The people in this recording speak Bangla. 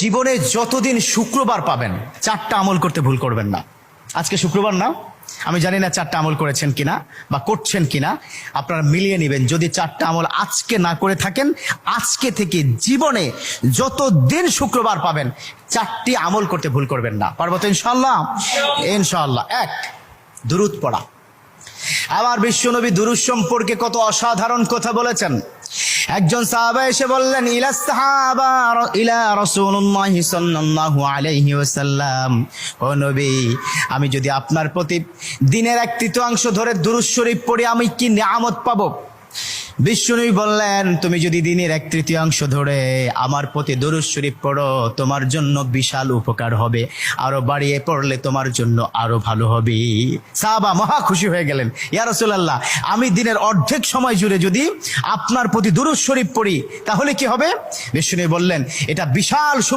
জীবনে যতদিন শুক্রবার পাবেন 4টা আমল করতে ভুল করবেন না। আজকে শুক্রবার না, আমি জানি না 4টা আমল করেছেন কিনা বা করছেন কিনা, আপনারা মিলিয়ে নেবেন। যদি 4টা আমল আজকে না করে থাকেন, আজকে থেকে জীবনে যতদিন শুক্রবার পাবেন 4টি আমল করতে ভুল করবেন না। পারবো তো ইনশাআল্লাহ? ইনশাআল্লাহ। 1, দুরূদ পড়া। আমার বিশ্বনবী দুরূদ সম্পর্কে কত অসাধারণ কথা বলেছেন। একজন সাহাবা এসে বললেন, ইলা রাসূলুল্লাহ সাল্লাল্লাহু আলাইহি ওয়াসাল্লাম, ও নবী, আমি যদি আপনার প্রতি দিনের 1/3 ধরে দুরূদ শরীফ পড়ি আমি কি নিয়ামত পাবো? বিশ্বনবী বললেন, তুমি যদি দিনের 1/3 ধরে আমার প্রতি দুরূদ শরীফ পড়ো তোমার জন্য বিশাল উপকার হবে, আরো বাড়িয়ে পড়লে তোমার জন্য আরো ভালো হবে। সাহাবা মহা খুশি হয়ে গেলেন, ইয়া রাসূলুল্লাহ, আমি দিনের অর্ধেক সময় জুড়ে যদি আপনার প্রতি দুরূদ শরীফ পড়ি তাহলে কি হবে? বিশ্বনবী বললেন, এটা বিশাল